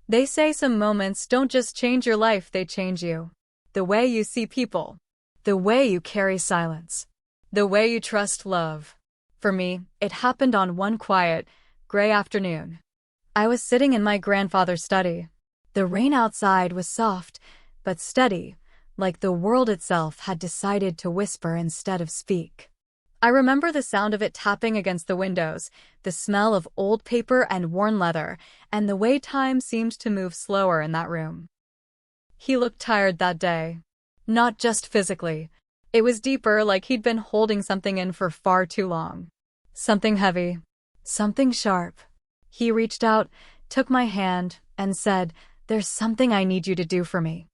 They say some moments don't just change your life, they change you. The way you see people. The way you carry silence. The way you trust love. For me, it happened on one quiet, gray afternoon. I was sitting in my grandfather's study. The rain outside was soft, but steady, like the world itself had decided to whisper instead of speak. I remember the sound of it tapping against the windows, the smell of old paper and worn leather, and the way time seemed to move slower in that room. He looked tired that day. Not just physically. It was deeper, like he'd been holding something in for far too long. Something heavy. Something sharp. He reached out, took my hand, and said, "There's something I need you to do for me."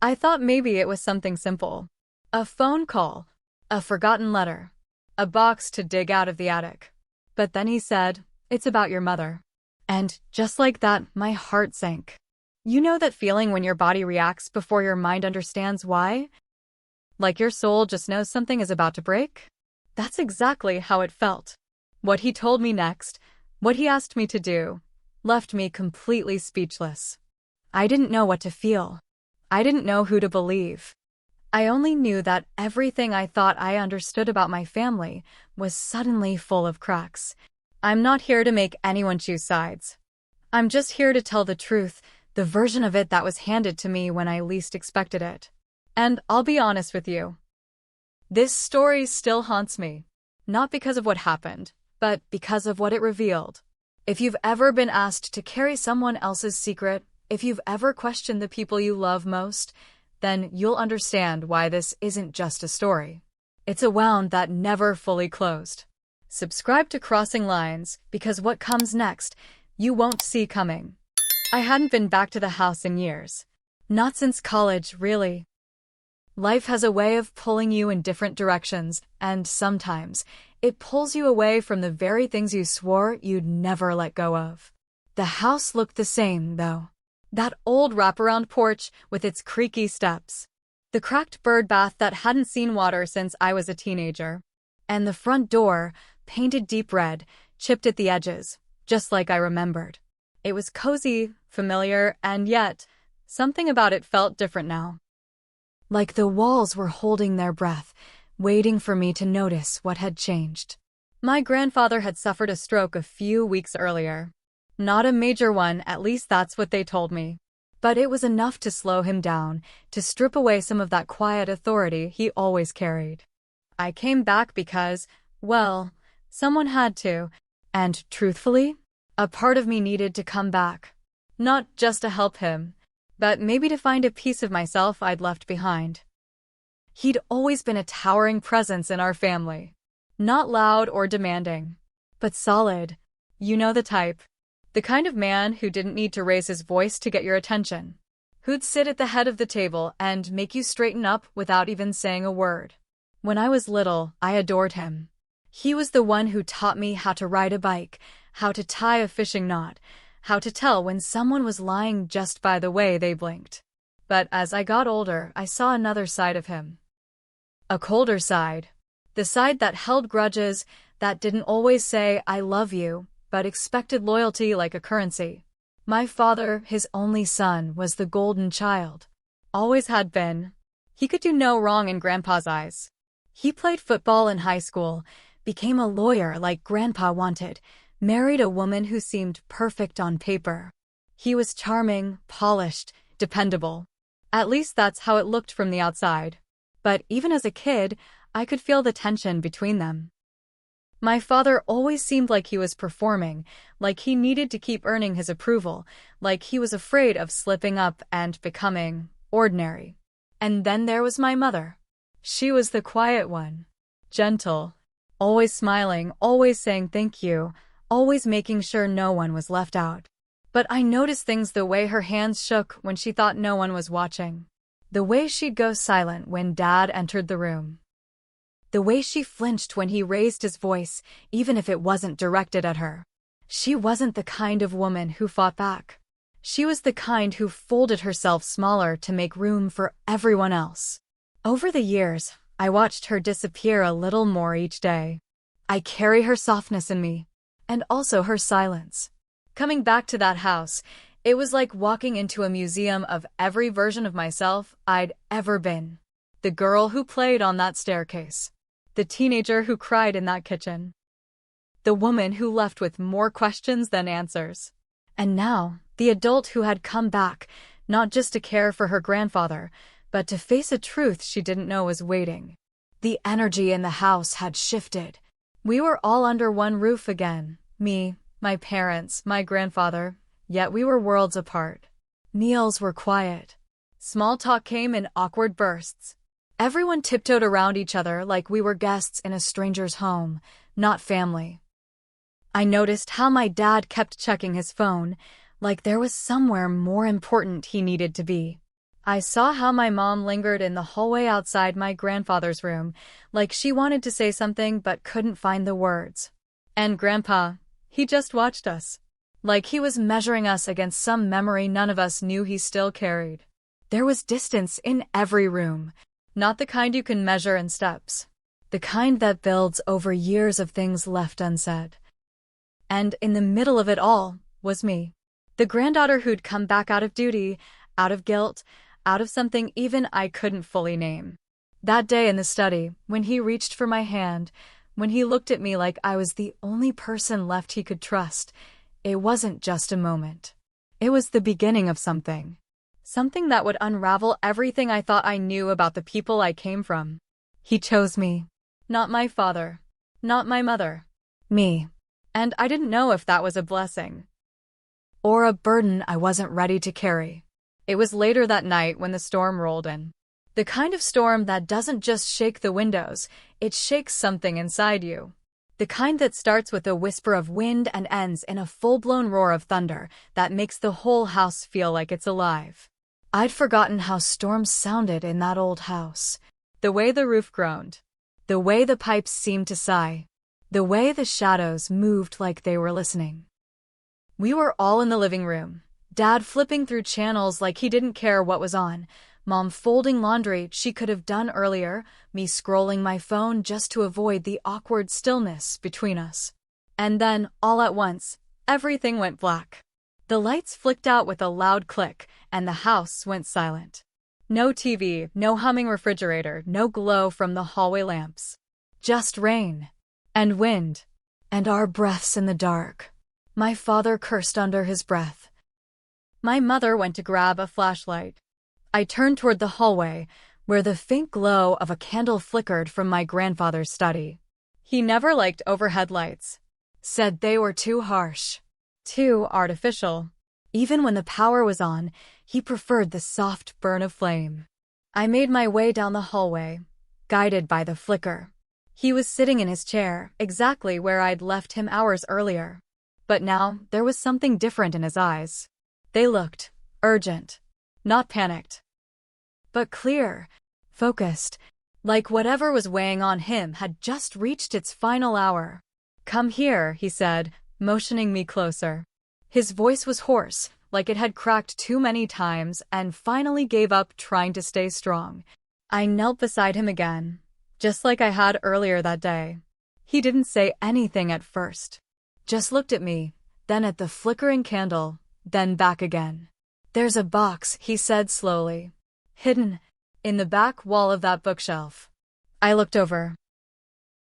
I thought maybe it was something simple. A phone call. A forgotten letter. A box to dig out of the attic. But then he said, "It's about your mother." And just like that, my heart sank. You know that feeling when your body reacts before your mind understands why? Like your soul just knows something is about to break? That's exactly how it felt. What he told me next, what he asked me to do, left me completely speechless. I didn't know what to feel. I didn't know who to believe. I only knew that everything I thought I understood about my family was suddenly full of cracks. I'm not here to make anyone choose sides. I'm just here to tell the truth, the version of it that was handed to me when I least expected it. And I'll be honest with you. This story still haunts me. Not because of what happened, but because of what it revealed. If you've ever been asked to carry someone else's secret, if you've ever questioned the people you love most, then you'll understand why this isn't just a story. It's a wound that never fully closed. Subscribe to Crossing Lines, because what comes next, you won't see coming. I hadn't been back to the house in years. Not since college, really. Life has a way of pulling you in different directions, and sometimes it pulls you away from the very things you swore you'd never let go of. The house looked the same, though. That old wraparound porch with its creaky steps. The cracked bird bath that hadn't seen water since I was a teenager. And the front door, painted deep red, chipped at the edges, just like I remembered. It was cozy, familiar, and yet, something about it felt different now. Like the walls were holding their breath, waiting for me to notice what had changed. My grandfather had suffered a stroke a few weeks earlier. Not a major one, at least that's what they told me. But it was enough to slow him down, to strip away some of that quiet authority he always carried. I came back because, well, someone had to, and truthfully, a part of me needed to come back. Not just to help him, but maybe to find a piece of myself I'd left behind. He'd always been a towering presence in our family. Not loud or demanding, but solid. You know the type. The kind of man who didn't need to raise his voice to get your attention. Who'd sit at the head of the table and make you straighten up without even saying a word. When I was little, I adored him. He was the one who taught me how to ride a bike, how to tie a fishing knot, how to tell when someone was lying just by the way they blinked. But as I got older, I saw another side of him. A colder side. The side that held grudges, that didn't always say, "I love you," but expected loyalty like a currency. My father, his only son, was the golden child. Always had been. He could do no wrong in Grandpa's eyes. He played football in high school, became a lawyer like Grandpa wanted, married a woman who seemed perfect on paper. He was charming, polished, dependable. At least that's how it looked from the outside. But even as a kid, I could feel the tension between them. My father always seemed like he was performing, like he needed to keep earning his approval, like he was afraid of slipping up and becoming ordinary. And then there was my mother. She was the quiet one. Gentle. Always smiling, always saying thank you, always making sure no one was left out. But I noticed things: the way her hands shook when she thought no one was watching. The way she'd go silent when Dad entered the room. The way she flinched when he raised his voice, even if it wasn't directed at her. She wasn't the kind of woman who fought back. She was the kind who folded herself smaller to make room for everyone else. Over the years, I watched her disappear a little more each day. I carry her softness in me, and also her silence. Coming back to that house, It was like walking into a museum of every version of myself I'd ever been. The girl who played on that staircase. The teenager who cried in that kitchen. The woman who left with more questions than answers. And now, the adult who had come back, not just to care for her grandfather, but to face a truth she didn't know was waiting. The energy in the house had shifted. We were all under one roof again. Me, my parents, my grandfather, yet we were worlds apart. Meals were quiet. Small talk came in awkward bursts. Everyone tiptoed around each other like we were guests in a stranger's home, not family. I noticed how my dad kept checking his phone, like there was somewhere more important he needed to be. I saw how my mom lingered in the hallway outside my grandfather's room, like she wanted to say something but couldn't find the words. And Grandpa, he just watched us. Like he was measuring us against some memory none of us knew he still carried. There was distance in every room. Not the kind you can measure in steps. The kind that builds over years of things left unsaid. And in the middle of it all was me. The granddaughter who'd come back out of duty, out of guilt, out of something even I couldn't fully name. That day in the study, when he reached for my hand, when he looked at me like I was the only person left he could trust, it wasn't just a moment. It was the beginning of something. Something that would unravel everything I thought I knew about the people I came from. He chose me. Not my father. Not my mother. Me. And I didn't know if that was a blessing. Or a burden I wasn't ready to carry. It was later that night when the storm rolled in. The kind of storm that doesn't just shake the windows, it shakes something inside you. The kind that starts with a whisper of wind and ends in a full-blown roar of thunder that makes the whole house feel like it's alive. I'd forgotten how storms sounded in that old house. The way the roof groaned. The way the pipes seemed to sigh. The way the shadows moved like they were listening. We were all in the living room. Dad flipping through channels like he didn't care what was on. Mom folding laundry she could have done earlier. Me scrolling my phone just to avoid the awkward stillness between us. And then, all at once, everything went black. The lights flicked out with a loud click, and the house went silent. No TV, no humming refrigerator, no glow from the hallway lamps. Just rain. And wind. And our breaths in the dark. My father cursed under his breath. My mother went to grab a flashlight. I turned toward the hallway, where the faint glow of a candle flickered from my grandfather's study. He never liked overhead lights. Said they were too harsh. Too artificial. Even when the power was on, he preferred the soft burn of flame. I made my way down the hallway, guided by the flicker. He was sitting in his chair, exactly where I'd left him hours earlier. But now, there was something different in his eyes. They looked urgent, not panicked, but clear, focused, like whatever was weighing on him had just reached its final hour. "Come here," he said, motioning me closer. His voice was hoarse, like it had cracked too many times and finally gave up trying to stay strong. I knelt beside him again, just like I had earlier that day. He didn't say anything at first, just looked at me, then at the flickering candle, then back again. "There's a box," he said slowly. "Hidden in the back wall of that bookshelf." I looked over.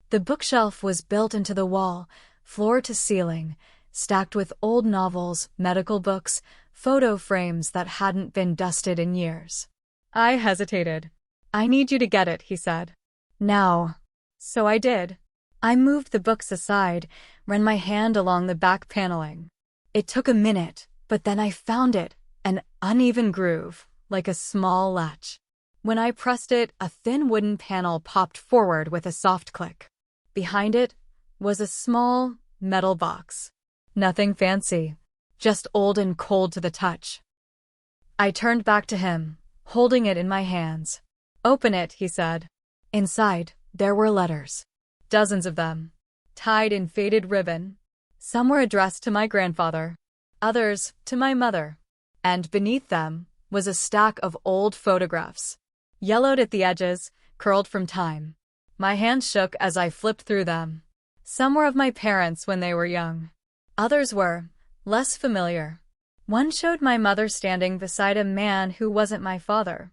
The bookshelf was built into the wall, floor to ceiling, stacked with old novels, medical books, photo frames that hadn't been dusted in years. I hesitated. "I need you to get it," he said. "Now." So I did. I moved the books aside, ran my hand along the back paneling. It took a minute, but then I found it, an uneven groove, like a small latch. When I pressed it, a thin wooden panel popped forward with a soft click. Behind it was a small, metal box. Nothing fancy, just old and cold to the touch. I turned back to him, holding it in my hands. "Open it," he said. Inside, there were letters. Dozens of them, tied in faded ribbon. Some were addressed to my grandfather, others to my mother. And beneath them was a stack of old photographs, yellowed at the edges, curled from time. My hand shook as I flipped through them. Some were of my parents when they were young. Others were less familiar. One showed my mother standing beside a man who wasn't my father.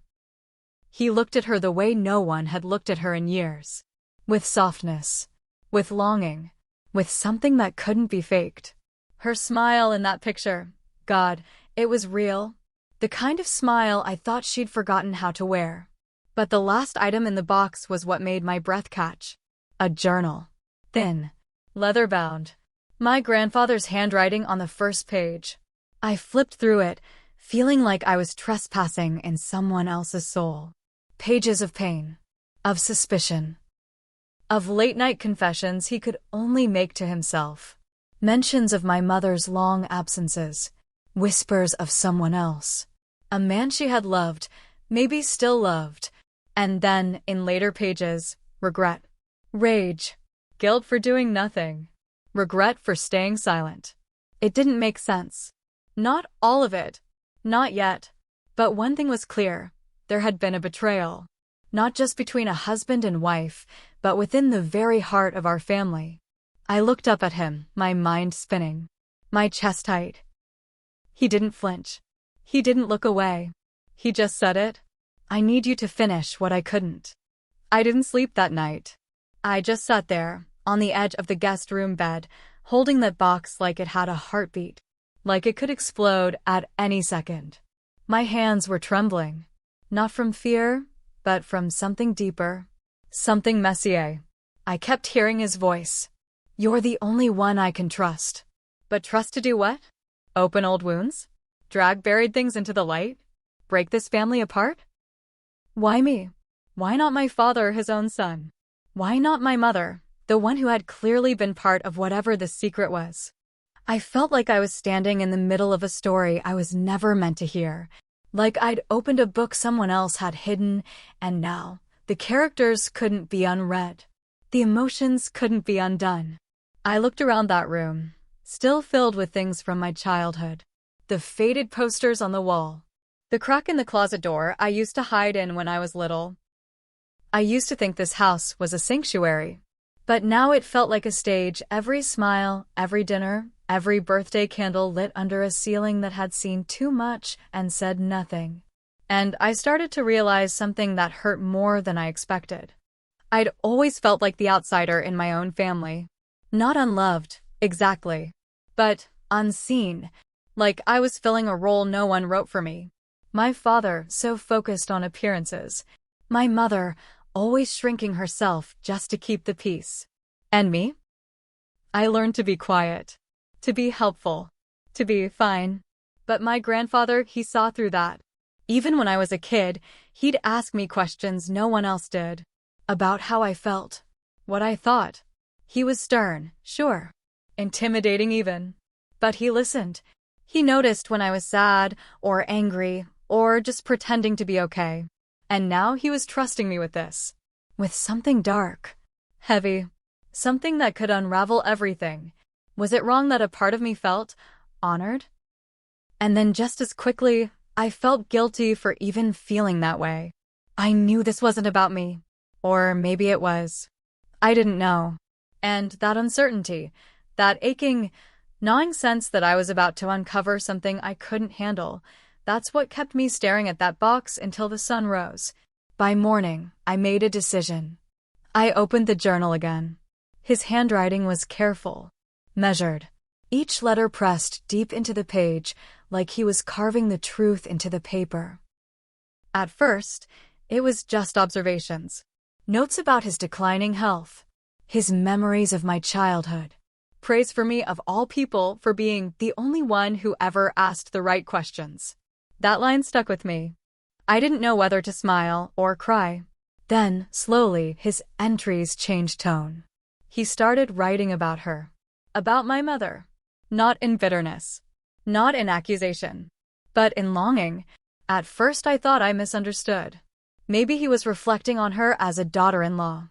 He looked at her the way no one had looked at her in years. With softness. With longing. With something that couldn't be faked. Her smile in that picture. God, it was real. The kind of smile I thought she'd forgotten how to wear. But the last item in the box was what made my breath catch. A journal. Thin. Leather-bound. My grandfather's handwriting on the first page. I flipped through it, feeling like I was trespassing in someone else's soul. Pages of pain. Of suspicion. Of late-night confessions he could only make to himself. Mentions of my mother's long absences. Whispers of someone else. A man she had loved, maybe still loved. And then, in later pages, regret. Rage. Guilt for doing nothing. Regret for staying silent. It didn't make sense. Not all of it. Not yet. But one thing was clear. There had been a betrayal. Not just between a husband and wife, but within the very heart of our family. I looked up at him, my mind spinning. My chest tight. He didn't flinch. He didn't look away. He just said it. I need you to finish what I couldn't. I didn't sleep that night. I just sat there, on the edge of the guest room bed, holding that box like it had a heartbeat. Like it could explode at any second. My hands were trembling. Not from fear, but from something deeper. Something messier. I kept hearing his voice. You're the only one I can trust. But trust to do what? Open old wounds? Drag buried things into the light? Break this family apart? Why me? Why not my father, his own son? Why not my mother, the one who had clearly been part of whatever the secret was? I felt like I was standing in the middle of a story I was never meant to hear. Like I'd opened a book someone else had hidden, and now, the characters couldn't be unread. The emotions couldn't be undone. I looked around that room, still filled with things from my childhood. The faded posters on the wall. The crack in the closet door I used to hide in when I was little. I used to think this house was a sanctuary. But now it felt like a stage, every smile, every dinner, every birthday candle lit under a ceiling that had seen too much and said nothing. And I started to realize something that hurt more than I expected. I'd always felt like the outsider in my own family. Not unloved, exactly. But unseen. Like I was filling a role no one wrote for me. My father, so focused on appearances. My mother, always shrinking herself just to keep the peace. And me? I learned to be quiet. To be helpful. To be fine. But my grandfather, he saw through that. Even when I was a kid, he'd ask me questions no one else did. About how I felt. What I thought. He was stern, sure. Intimidating even. But he listened. He noticed when I was sad, or angry, or just pretending to be okay. And now he was trusting me with this. With something dark. Heavy. Something that could unravel everything. Was it wrong that a part of me felt honored? And then just as quickly, I felt guilty for even feeling that way. I knew this wasn't about me. Or maybe it was. I didn't know. And that uncertainty, that aching, gnawing sense that I was about to uncover something I couldn't handle, that's what kept me staring at that box until the sun rose. By morning, I made a decision. I opened the journal again. His handwriting was careful, measured. Each letter pressed deep into the page, like he was carving the truth into the paper. At first, it was just observations. Notes about his declining health. His memories of my childhood. Praise for me of all people for being the only one who ever asked the right questions. That line stuck with me. I didn't know whether to smile or cry. Then, slowly, his entries changed tone. He started writing about her. About my mother. Not in bitterness. Not in accusation. But in longing. At first I thought I misunderstood. Maybe he was reflecting on her as a daughter-in-law.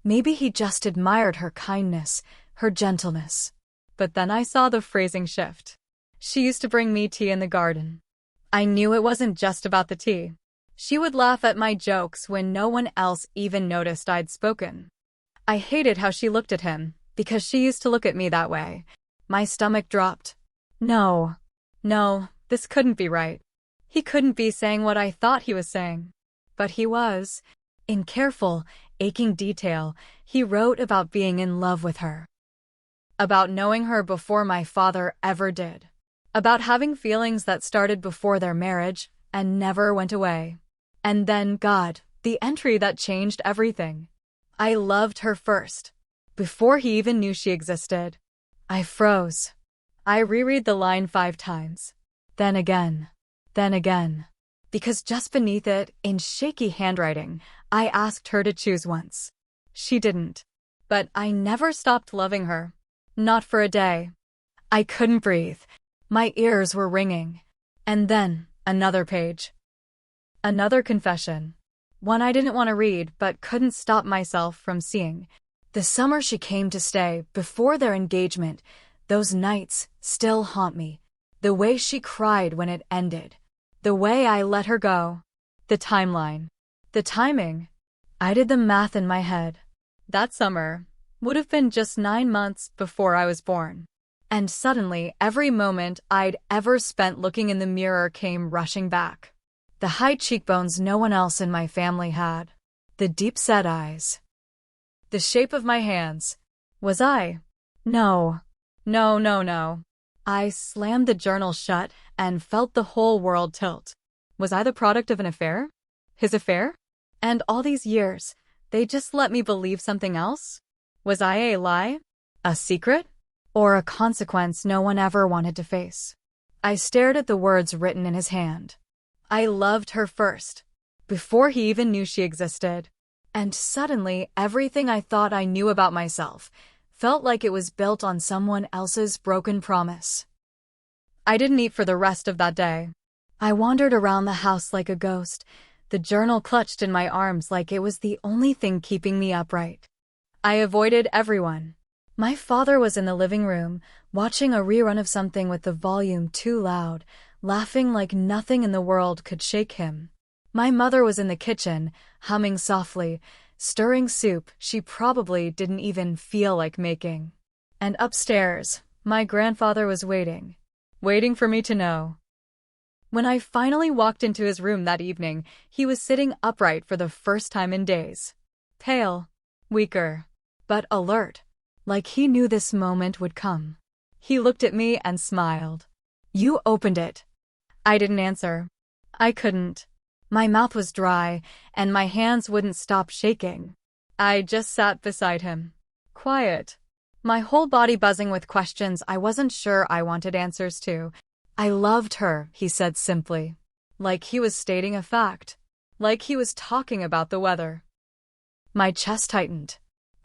Maybe he just admired her kindness, her gentleness. But then I saw the phrasing shift. She used to bring me tea in the garden. I knew it wasn't just about the tea. She would laugh at my jokes when no one else even noticed I'd spoken. I hated how she looked at him, because she used to look at me that way. My stomach dropped. No. No, this couldn't be right. He couldn't be saying what I thought he was saying. But he was. In careful, aching detail, he wrote about being in love with her. About knowing her before my father ever did. About having feelings that started before their marriage and never went away. And then, God, the entry that changed everything. I loved her first. Before he even knew she existed. I froze. I reread the line 5 times. Then again. Then again. Because just beneath it, in shaky handwriting, I asked her to choose once. She didn't. But I never stopped loving her. Not for a day. I couldn't breathe. My ears were ringing. And then, another page. Another confession. One I didn't want to read but couldn't stop myself from seeing. The summer she came to stay, before their engagement, those nights still haunt me. The way she cried when it ended. The way I let her go. The timeline. The timing. I did the math in my head. That summer would have been just 9 months before I was born. And suddenly, every moment I'd ever spent looking in the mirror came rushing back. The high cheekbones no one else in my family had. The deep-set eyes. The shape of my hands. Was I? No. No, no, no. I slammed the journal shut and felt the whole world tilt. Was I the product of an affair? His affair? And all these years, they just let me believe something else? Was I a lie? A secret? Or a consequence no one ever wanted to face? I stared at the words written in his hand. I loved her first, before he even knew she existed. And suddenly, everything I thought I knew about myself felt like it was built on someone else's broken promise. I didn't eat for the rest of that day. I wandered around the house like a ghost, the journal clutched in my arms like it was the only thing keeping me upright. I avoided everyone. My father was in the living room, watching a rerun of something with the volume too loud, laughing like nothing in the world could shake him. My mother was in the kitchen, humming softly, stirring soup she probably didn't even feel like making. And upstairs, my grandfather was waiting for me to know. When I finally walked into his room that evening, he was sitting upright for the first time in days. Pale, weaker, but alert, like he knew this moment would come. He looked at me and smiled. "You opened it." I didn't answer. I couldn't. My mouth was dry, and my hands wouldn't stop shaking. I just sat beside him. Quiet. My whole body buzzing with questions I wasn't sure I wanted answers to. "I loved her," he said simply. Like he was stating a fact. Like he was talking about the weather. My chest tightened.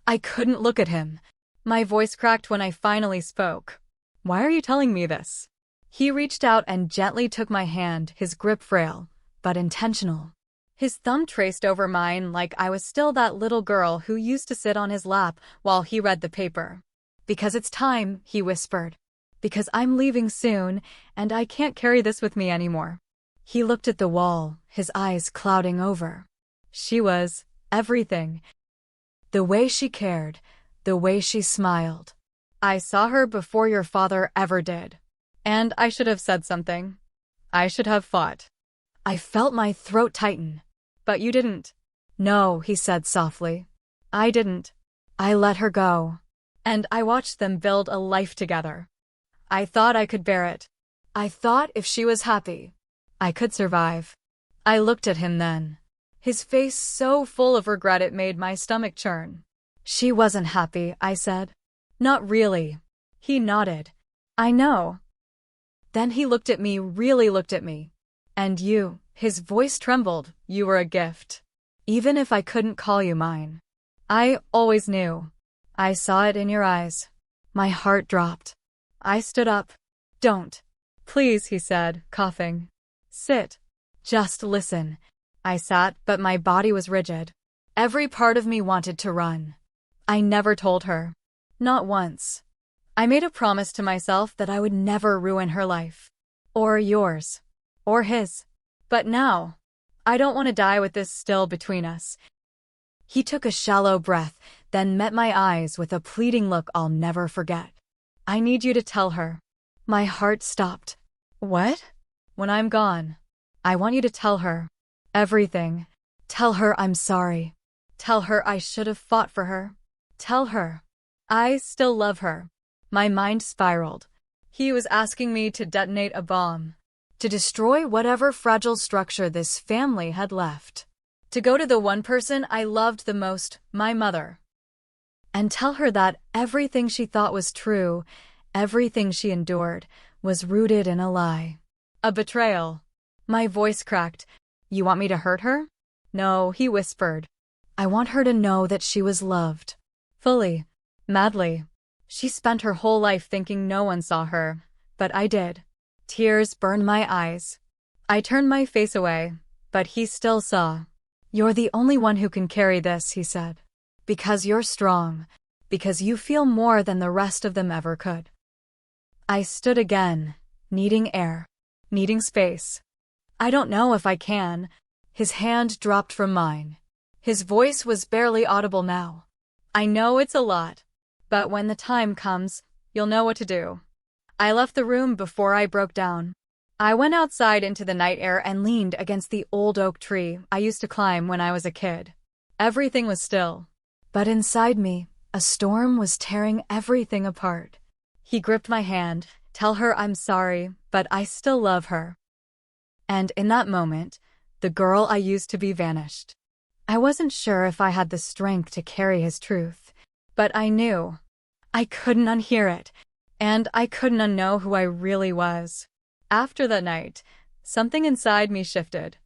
I couldn't look at him. My voice cracked when I finally spoke. "Why are you telling me this?" He reached out and gently took my hand, his grip frail, but intentional. His thumb traced over mine like I was still that little girl who used to sit on his lap while he read the paper. "Because it's time," he whispered. "Because I'm leaving soon, and I can't carry this with me anymore." He looked at the wall, his eyes clouding over. She was everything. The way she cared, the way she smiled. "I saw her before your father ever did. And I should have said something. I should have fought." I felt my throat tighten. "But you didn't." "No," he said softly. "I didn't. I let her go. And I watched them build a life together. I thought I could bear it. I thought if she was happy, I could survive." I looked at him then. His face so full of regret it made my stomach churn. "She wasn't happy," I said. "Not really." He nodded. "I know." Then he looked at me, really looked at me. "And you," his voice trembled, "you were a gift. Even if I couldn't call you mine. I always knew. I saw it in your eyes." My heart dropped. I stood up. "Don't. Please," he said, coughing. "Sit. Just listen." I sat, but my body was rigid. Every part of me wanted to run. I never told her. Not once. I made a promise to myself that I would never ruin her life. Or yours. Or his. But now, I don't want to die with this still between us. He took a shallow breath, then met my eyes with a pleading look I'll never forget. "I need you to tell her." My heart stopped. What? When I'm gone, I want you to tell her everything. Tell her I'm sorry. Tell her I should have fought for her. Tell her I still love her. My mind spiraled. He was asking me to detonate a bomb, to destroy whatever fragile structure this family had left, to go to the one person I loved the most, my mother, and tell her that everything she thought was true, everything she endured, was rooted in a lie. A betrayal. My voice cracked. You want me to hurt her? No, he whispered. I want her to know that she was loved. Fully. Madly. She spent her whole life thinking no one saw her, but I did. Tears burned my eyes. I turned my face away, but he still saw. You're the only one who can carry this, he said. Because you're strong. Because you feel more than the rest of them ever could. I stood again, needing air, needing space. I don't know if I can. His hand dropped from mine. His voice was barely audible now. I know it's a lot, but when the time comes, you'll know what to do. I left the room before I broke down. I went outside into the night air and leaned against the old oak tree I used to climb when I was a kid. Everything was still. But inside me, a storm was tearing everything apart. He gripped my hand. Tell her I'm sorry, but I still love her. And in that moment, the girl I used to be vanished. I wasn't sure if I had the strength to carry his truth, but I knew. I couldn't unhear it, and I couldn't unknow who I really was. After that night, something inside me shifted.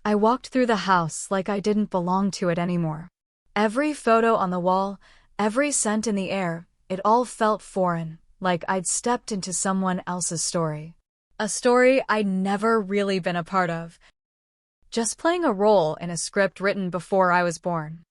I walked through the house like I didn't belong to it anymore. Every photo on the wall, every scent in the air, it all felt foreign, like I'd stepped into someone else's story. A story I'd never really been a part of. Just playing a role in a script written before I was born.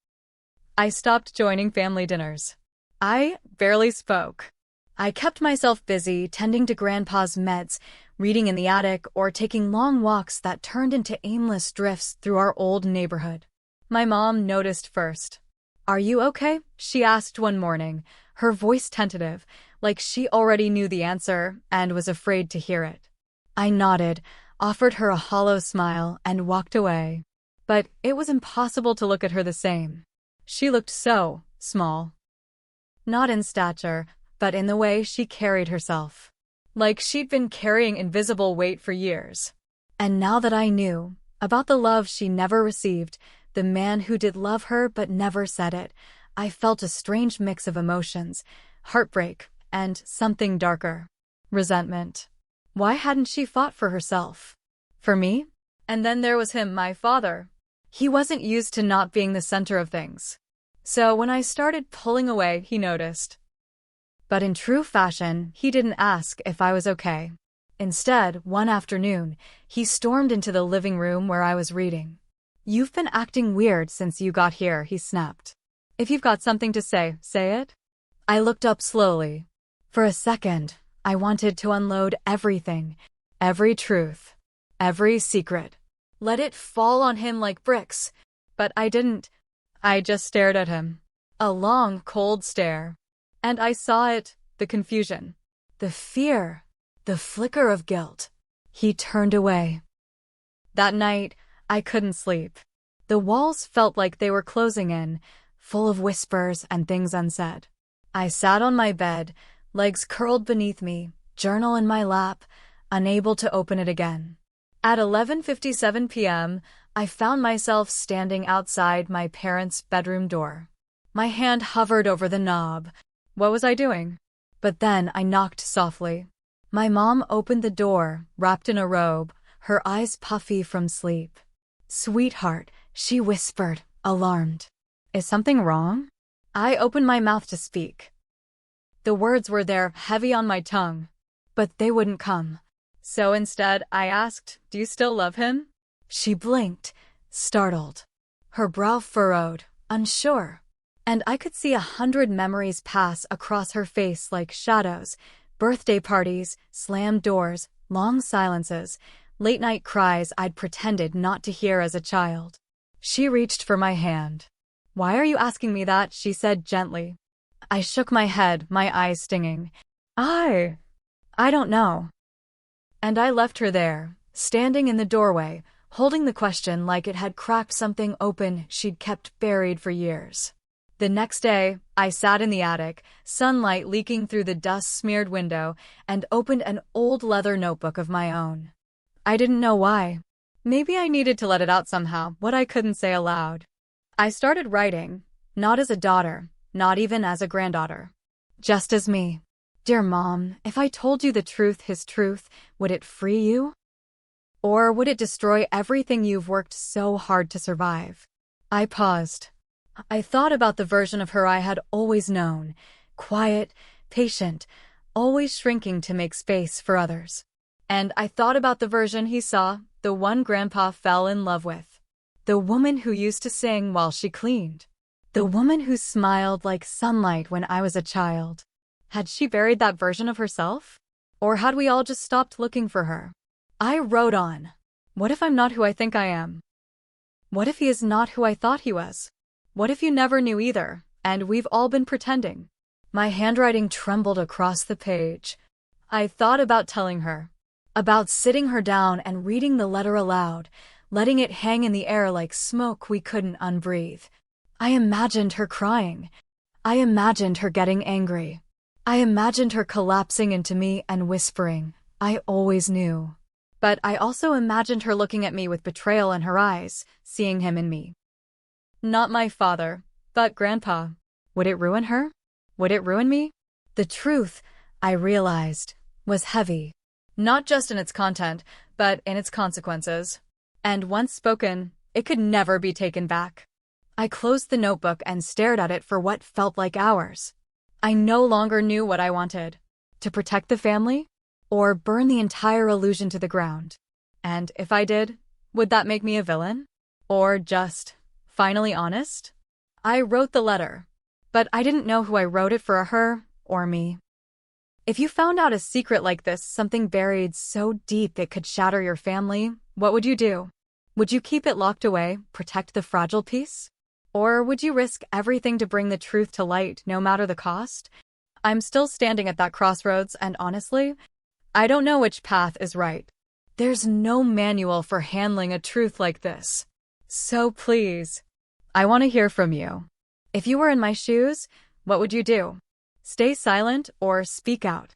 I stopped joining family dinners. I barely spoke. I kept myself busy tending to Grandpa's meds, reading in the attic, or taking long walks that turned into aimless drifts through our old neighborhood. My mom noticed first. Are you okay? She asked one morning, her voice tentative, like she already knew the answer and was afraid to hear it. I nodded, offered her a hollow smile, and walked away. But it was impossible to look at her the same. She looked so small. Not in stature, but in the way she carried herself. Like she'd been carrying invisible weight for years. And now that I knew about the love she never received, the man who did love her but never said it, I felt a strange mix of emotions, heartbreak, and something darker. Resentment. Why hadn't she fought for herself? For me? And then there was him, my father. He wasn't used to not being the center of things. So when I started pulling away, he noticed. But in true fashion, he didn't ask if I was okay. Instead, one afternoon, he stormed into the living room where I was reading. You've been acting weird since you got here, he snapped. If you've got something to say, say it. I looked up slowly. For a second, I wanted to unload everything, every truth, every secret. Let it fall on him like bricks. But I didn't. I just stared at him. A long, cold stare. And I saw it, the confusion, the fear, the flicker of guilt. He turned away. That night, I couldn't sleep. The walls felt like they were closing in, full of whispers and things unsaid. I sat on my bed, legs curled beneath me, journal in my lap, unable to open it again. At 11:57 p.m., I found myself standing outside my parents' bedroom door. My hand hovered over the knob. What was I doing? But then I knocked softly. My mom opened the door, wrapped in a robe, her eyes puffy from sleep. Sweetheart, she whispered, alarmed. Is something wrong? I opened my mouth to speak. The words were there, heavy on my tongue. But they wouldn't come. So instead, I asked, do you still love him? She blinked, startled. Her brow furrowed, unsure. And I could see 100 memories pass across her face like shadows. Birthday parties, slammed doors, long silences, late-night cries I'd pretended not to hear as a child. She reached for my hand. Why are you asking me that? She said gently. I shook my head, my eyes stinging. I don't know. And I left her there, standing in the doorway, holding the question like it had cracked something open she'd kept buried for years. The next day, I sat in the attic, sunlight leaking through the dust-smeared window, and opened an old leather notebook of my own. I didn't know why. Maybe I needed to let it out somehow, what I couldn't say aloud. I started writing, not as a daughter, not even as a granddaughter. Just as me. Dear Mom, if I told you the truth, his truth, would it free you? Or would it destroy everything you've worked so hard to survive? I paused. I thought about the version of her I had always known, quiet, patient, always shrinking to make space for others. And I thought about the version he saw, the one Grandpa fell in love with. The woman who used to sing while she cleaned. The woman who smiled like sunlight when I was a child. Had she buried that version of herself? Or had we all just stopped looking for her? I wrote on. What if I'm not who I think I am? What if he is not who I thought he was? What if you never knew either, and we've all been pretending? My handwriting trembled across the page. I thought about telling her. About sitting her down and reading the letter aloud, letting it hang in the air like smoke we couldn't unbreathe. I imagined her crying. I imagined her getting angry. I imagined her collapsing into me and whispering, "I always knew." But I also imagined her looking at me with betrayal in her eyes, seeing him in me. Not my father, but Grandpa. Would it ruin her? Would it ruin me? The truth, I realized, was heavy. Not just in its content, but in its consequences. And once spoken, it could never be taken back. I closed the notebook and stared at it for what felt like hours. I no longer knew what I wanted. To protect the family? Or burn the entire illusion to the ground? And if I did, would that make me a villain? Or just finally honest? I wrote the letter, but I didn't know who I wrote it for, her or me. If you found out a secret like this, something buried so deep it could shatter your family, what would you do? Would you keep it locked away, protect the fragile piece? Or would you risk everything to bring the truth to light, no matter the cost? I'm still standing at that crossroads, and honestly, I don't know which path is right. There's no manual for handling a truth like this. So please, I want to hear from you. If you were in my shoes, what would you do? Stay silent or speak out?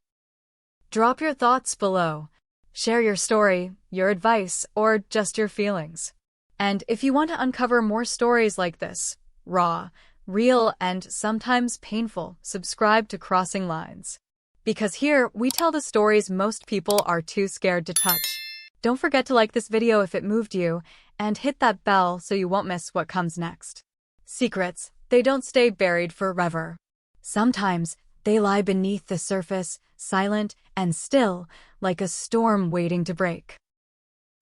Drop your thoughts below. Share your story, your advice, or just your feelings. And if you want to uncover more stories like this, raw, real, and sometimes painful, subscribe to Crossing Lines. Because here, we tell the stories most people are too scared to touch. Don't forget to like this video if it moved you, and hit that bell so you won't miss what comes next. Secrets, they don't stay buried forever. Sometimes, they lie beneath the surface, silent and still, like a storm waiting to break.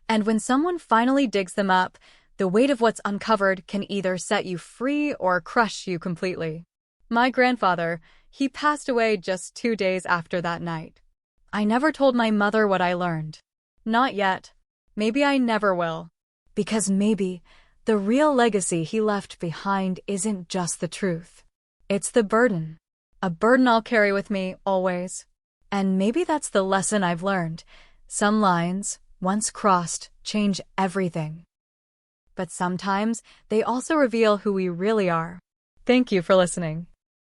And when someone finally digs them up, the weight of what's uncovered can either set you free or crush you completely. My grandfather, he passed away just 2 days after that night. I never told my mother what I learned. Not yet. Maybe I never will. Because maybe the real legacy he left behind isn't just the truth. It's the burden. A burden I'll carry with me always. And maybe that's the lesson I've learned. Some lines, once crossed, change everything. But sometimes they also reveal who we really are. Thank you for listening.